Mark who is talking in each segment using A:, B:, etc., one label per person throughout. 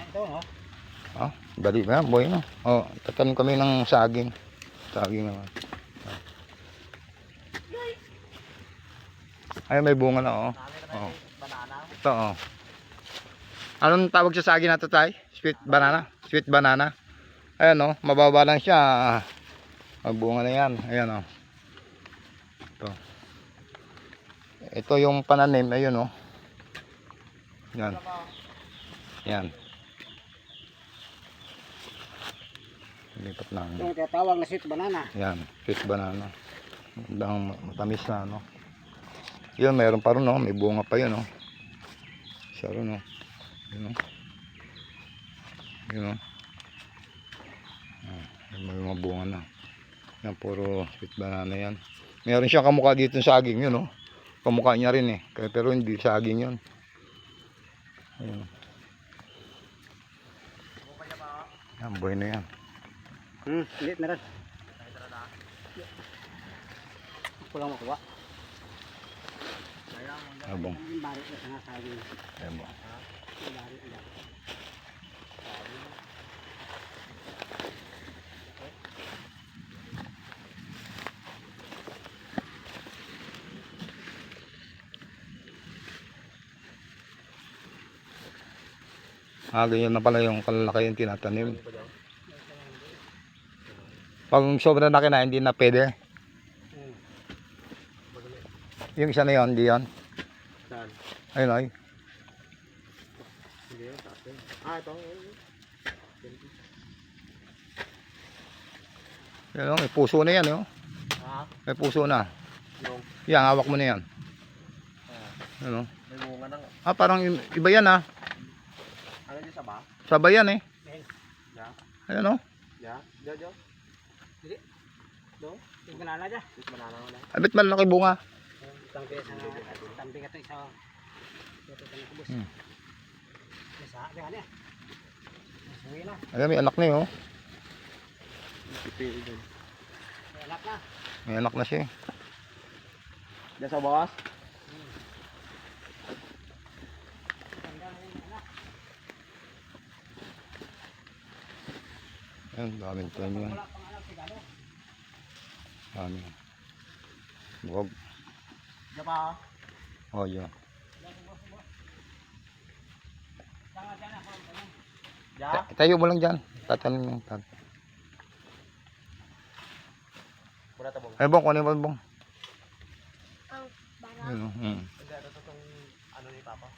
A: Ito, no?
B: Ah, dali na, boy, no? Oh, tatanim kami ng saging. Saging naman. Ay, may bunga na, oh. Oh.
A: Banana.
B: Ito, oh. Anong tawag sa saging na to, tay? Sweet banana? Sweet banana. Ayan, oh. Mababa lang siya. Ang bunga na yan. Ayan, oh. Ito. Ito yung pananim. Ayun, oh. Yan. Yan. Lipat na.
A: Yung tinatawag na sweet banana.
B: Yan. Sweet banana. Magandang matamis na, no? Yun, mayroon pa rin, no? May bunga pa yun, no? Siya rin, no? Yun, no? Yun, no? May mga bunga na. Yan, puro sweet banana yan. Mayroon siyang kamukha dito sa saging, yun, no? Kamukha niya rin, eh. Pero hindi saging yun. Ayun. Yan, buhay na yan.
A: Lit na rin. Ako lang makuha.
B: Abong.
A: Yung bari na sa nasabi.
B: Ayan mo.
A: Yung bari na.
B: Ganyan na pala yung kalalaki yung tinatanim. Pag sobrang laki na, hindi na pwede. Yung isa na yun, hindi yan.
A: Saan?
B: Ayun ay.
A: Hindi yun, taas yun. Ito.
B: Yan, may puso na yan, oh. May puso na. Yan, hawak mo na yan. Ano?
A: May bunga nang.
B: Parang iba yan, ah.
A: Ano yung saba?
B: Sabay yan, eh.
A: Ya.
B: Ayun, oh.
A: Ya. Jo. Hindi. Do. Yung banana dyan. Yung banana wala.
B: Abit malaki bunga.
A: Tamping sa tamping ito isa. Ito ka na kubos. Isa, diyan eh. Suwi na.
B: Ayan, may anak na, oh.
A: May anak na.
B: May anak na siya, eh.
A: Diyan sa bawas.
B: Ayan, daming tayo yan. Dami. Buwag.
A: Diyan pa.
B: Oh, yeah.
A: Diyan.
B: Tayo mo lang dyan. Tatanim yung tag.
A: Muna tabong.
B: Ay, bong, kunin mo, bong.
C: Ang barang.
B: Ayun, oh.
A: Hindi, ito itong ano ni Papa.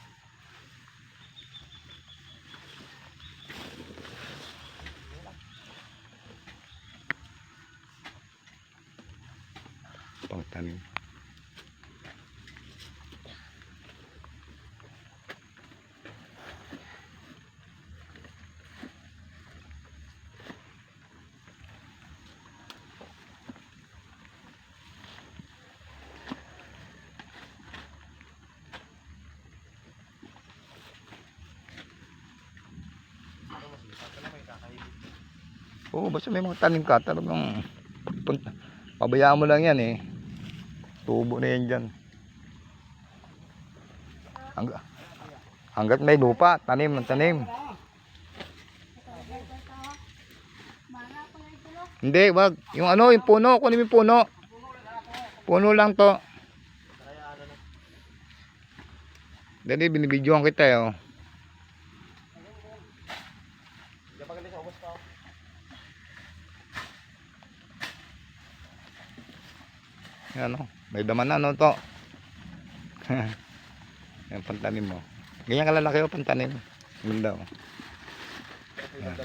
B: Pangtanim. Oo, basta may mga tanim ka, talagang pabayaan mo lang yan, eh. Tubo na yan dyan. Hanggat may lupa, tanim ng tanim. Hindi, wag. Yung ano, yung puno, kunin mo yung puno. Puno lang to. Dali, binibidyohan kita, eh, oh. Yan, oh. May daman na, no, to. Yan, pantanim mo. Ganyan kalalaki, oh, pantanim. Ganda, oh. Yan.